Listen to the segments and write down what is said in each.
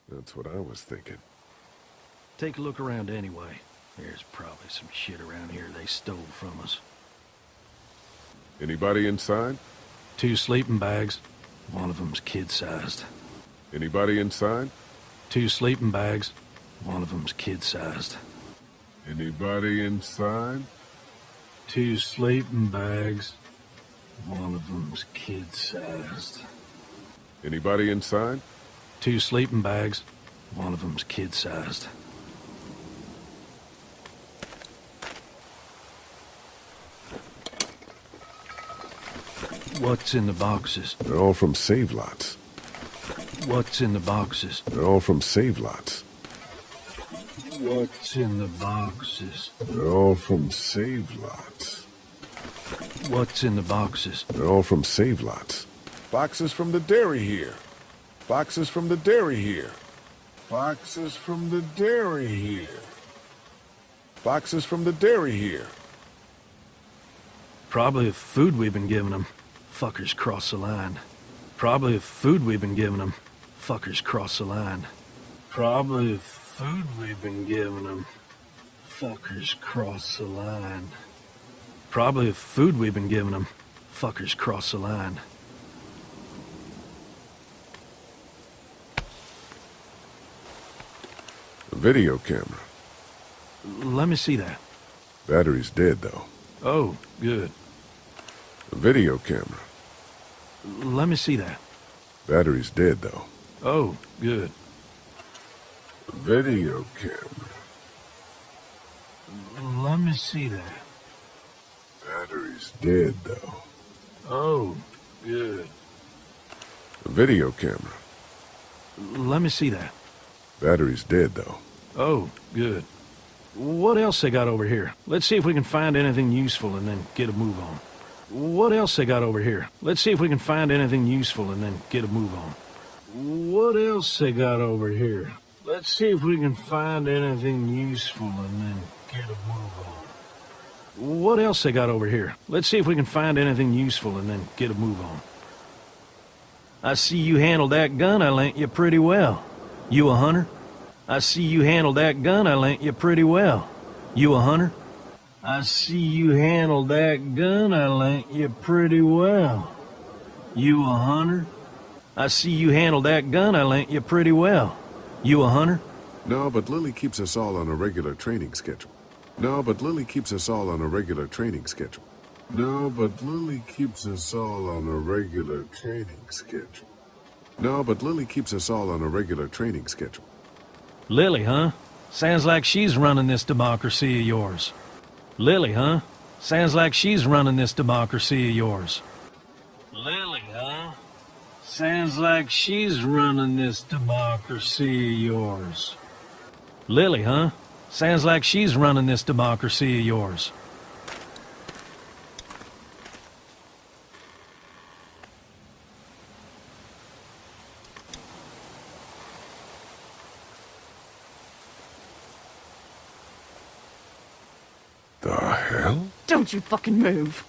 That's what I was thinking. Take a look around anyway. There's probably some shit around here they stole from us. Anybody inside? 2 sleeping bags. One of them's kid-sized. Anybody inside? 2 sleeping bags. One of them's kid-sized. Anybody inside? 2 sleeping bags. One of them's kid-sized. Anybody inside? 2 sleeping bags. One of them's kid-sized. What's in the boxes? They're all from save lots. What's in the boxes? They're all from save lots. What's in the boxes? They're all from save lots. What's in the boxes? They're all from save lots. Boxes from the dairy here. Boxes from the dairy here. Boxes from the dairy here. Boxes from the dairy here. Probably the food we've been giving them. Fuckers cross the line. Probably the food we've been giving them. Fuckers cross the line. Probably the food we've been giving them. Fuckers cross the line. Probably the food we've been giving them. Fuckers cross the line. A video camera. Let me see that. Battery's dead, though. Oh, good. A video camera. Let me see that. Battery's dead, though. Oh, good. A video camera. Let me see that. Battery's dead, though. Oh, good. A video camera. Let me see that. Battery's dead, though. Oh, good. What else they got over here? Let's see if we can find anything useful and then get a move on. What else they got over here? Let's see if we can find anything useful and then get a move on. What else they got over here? Let's see if we can find anything useful and then get a move on. What else they got over here? Let's see if we can find anything useful and then get a move on. I see you handled that gun I lent you pretty well. You a hunter? I see you handled that gun I lent you pretty well. You a hunter? I see you handled that gun I lent you pretty well. You a hunter? I see you handled that gun I lent you pretty well. You a hunter? No, but Lily keeps us all on a regular training schedule. No, but Lily keeps us all on a regular training schedule. No, but Lily keeps us all on a regular training schedule. No, but Lily keeps us all on a regular training schedule. Lily, huh? Sounds like she's running this democracy of yours. Lily, huh? Sounds like she's running this democracy of yours. Lily, huh? Sounds like she's running this democracy of yours. Lily, huh? Sounds like she's running this democracy of yours. The hell? Don't you fucking move.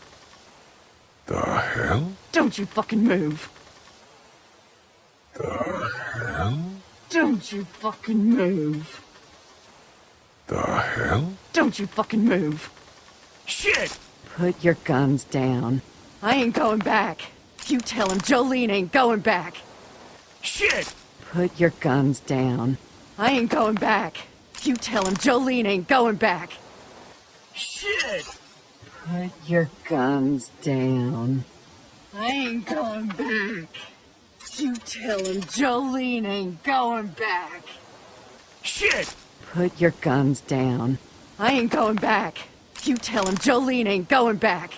The hell? Don't you fucking move. The hell? Don't you fucking move. The hell? Don't you fucking move. Shit! Put your guns down. I ain't going back. You tell him Jolene ain't going back. Shit! Put your guns down. I ain't going back. You tell him Jolene ain't going back. Shit! Put your guns down. I ain't going back. You tell him Jolene ain't going back. Shit! Put your guns down. I ain't going back. You tell him Jolene ain't going back.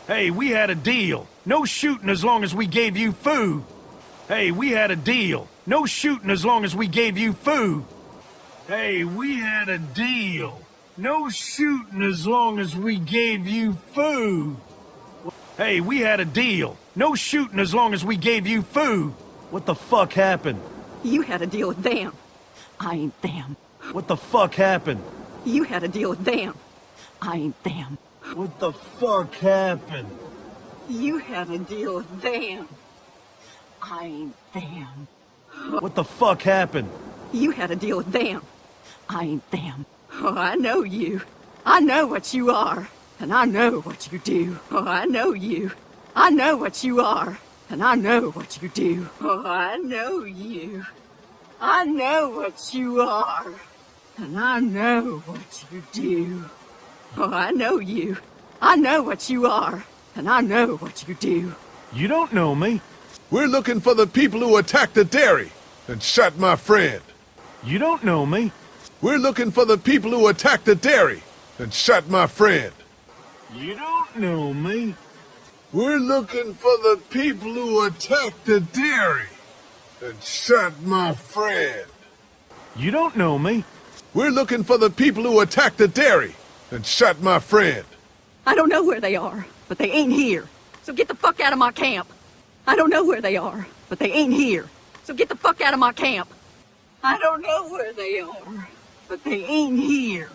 Hey, we had a deal. No shooting as long as we gave you food. Hey, we had a deal. No shooting as long as we gave you food. Hey, we had a deal. No shooting as long as we gave you food. Hey, we had a deal. No shooting as long as we gave you food. What the fuck happened? You had a deal with them. I ain't them. What the fuck happened? You had a deal with them. I ain't them. What the fuck happened? You had a deal with them. I ain't them. What the fuck happened? You had to deal with them. I ain't them. Oh, I know you. I know what you are. And I know what you do. Oh, I know you. I know what you are. And I know what you do. Oh, I know you. I know what you are. And I know what you do. Oh, I know you. I know what you are. And I know what you do. You don't know me. We're looking for the people who attacked the dairy and shot my friend. You don't know me. We're looking for the people who attacked the dairy and shot my friend. You don't know me. We're looking for the people who attacked the dairy and shot my friend. You don't know me. We're looking for the people who attacked the dairy and shot my friend. I don't know where they are, but they ain't here. So get the fuck out of my camp. I don't know where they are, but they ain't here. So get the fuck out of my camp. I don't know where they are, but they ain't here.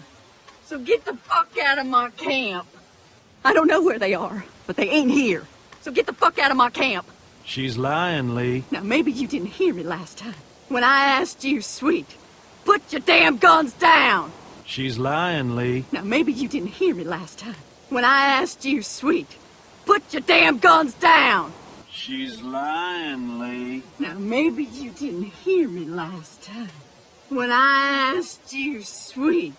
So get the fuck out of my camp. I don't know where they are, but they ain't here. So get the fuck out of my camp. She's lying, Lee. Now maybe you didn't hear me last time. When I asked you, sweet, put your damn guns down. She's lying, Lee. Now maybe you didn't hear me last time. When I asked you, sweet, put your damn guns down. She's lying, Lee. Now maybe you didn't hear me last time. When I asked you, sweet,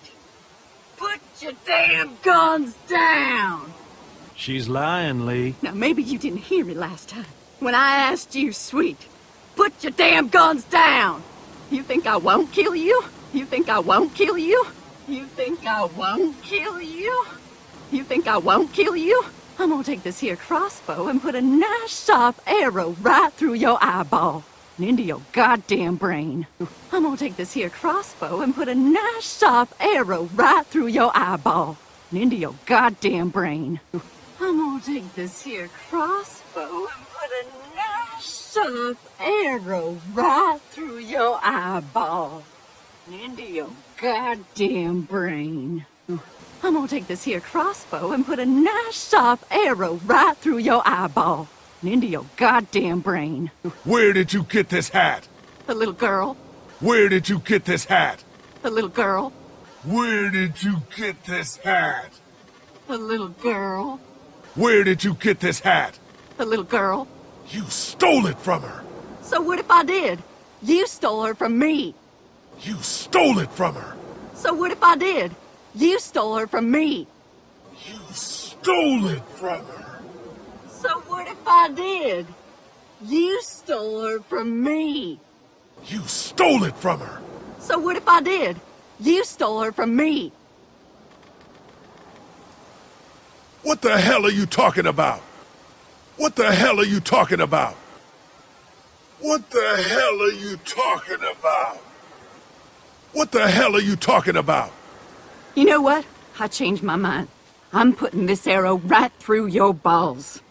put your damn guns down. She's lying, Lee. Now maybe you didn't hear me last time. When I asked you, sweet, put your damn guns down. You think I won't kill you? You think I won't kill you? You think I won't kill you? You think I won't kill you? I'm gonna take this here crossbow and put a nice sharp arrow right through your eyeball and into your goddamn brain. I'm gonna take this here crossbow and put a nice sharp arrow right through your eyeball and into your goddamn brain. I'm gonna take this here crossbow and put a nice sharp arrow right through your eyeball and into your goddamn brain. I'm gonna take this here crossbow and put a nice sharp arrow right through your eyeball and into your goddamn brain. Where did you get this hat? The little girl, Where did you get this hat? the little girl, Where did you get this hat? the little girl, Where did you get this hat? the little girl. You stole it from her. So what if I did? You stole her from me. You stole it from her. So what if I did? You stole her from me. You stole it from her. So what if I did? You stole her from me. You stole it from her. So what if I did? You stole her from me. What the hell are you talking about? What the hell are you talking about? What the hell are you talking about? What the hell are you talking about? You know what? I changed my mind. I'm putting this arrow right through your balls.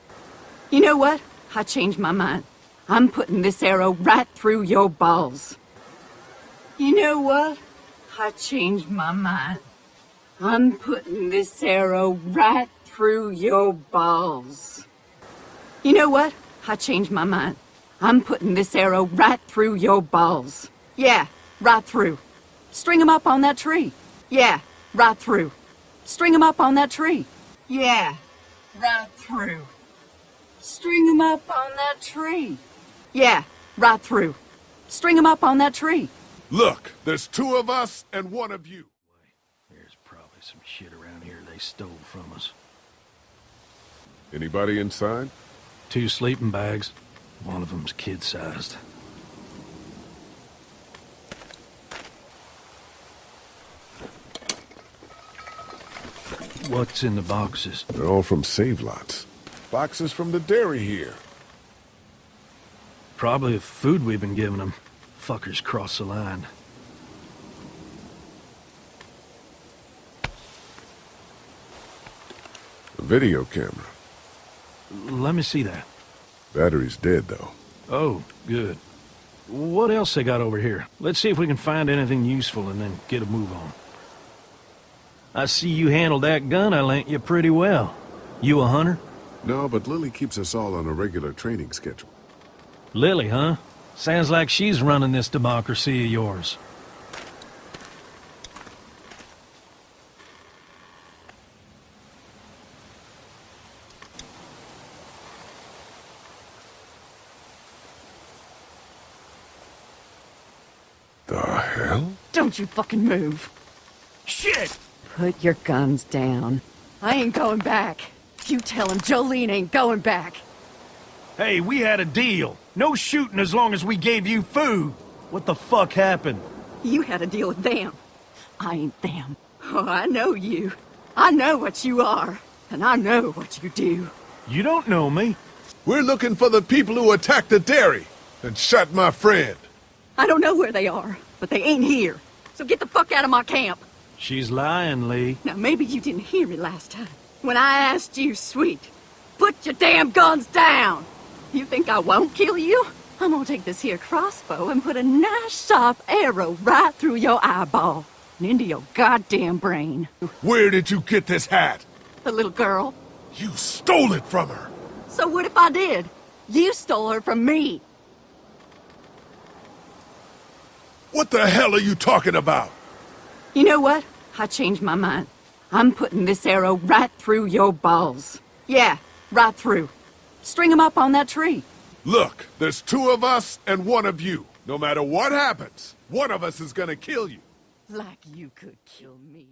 You know what? I changed my mind. I'm putting this arrow right through your balls. You know what? I changed my mind. I'm putting this arrow right through your balls. You know what? I changed my mind. I'm putting this arrow right through your balls. Yeah, right through. String 'em up on that tree. Yeah, right through. String 'em up on that tree. Yeah, right through. String 'em up on that tree. Yeah, right through. String 'em up on that tree. Look, there's two of us and one of you. There's probably some shit around here they stole from us. Anybody inside? 2 sleeping bags. One of them's kid-sized. What's in the boxes? They're all from save lots. Boxes from the dairy here. Probably the food we've been giving them. Fuckers cross the line. A video camera. Let me see that. Battery's dead, though. Oh, good. What else they got over here? Let's see if we can find anything useful and then get a move on. I see you handled that gun I lent you pretty well. You a hunter? No, but Lily keeps us all on a regular training schedule. Lily, huh? Sounds like she's running this democracy of yours. The hell? Don't you fucking move. Shit! Put your guns down. I ain't going back. You tell him Jolene ain't going back. Hey, we had a deal. No shooting as long as we gave you food. What the fuck happened? You had a deal with them. I ain't them. Oh, I know you. I know what you are. And I know what you do. You don't know me. We're looking for the people who attacked the dairy and shot my friend. I don't know where they are, but they ain't here. So get the fuck out of my camp. She's lying, Lee. Now, maybe you didn't hear me last time. When I asked you, sweet, put your damn guns down. You think I won't kill you? I'm gonna take this here crossbow and put a nice sharp arrow right through your eyeball and into your goddamn brain. Where did you get this hat? The little girl. You stole it from her. So what if I did? You stole her from me. What the hell are you talking about? You know what? I changed my mind. I'm putting this arrow right through your balls. Yeah, right through. String 'em up on that tree. Look, there's two of us and one of you. No matter what happens, one of us is gonna kill you. Like you could kill me.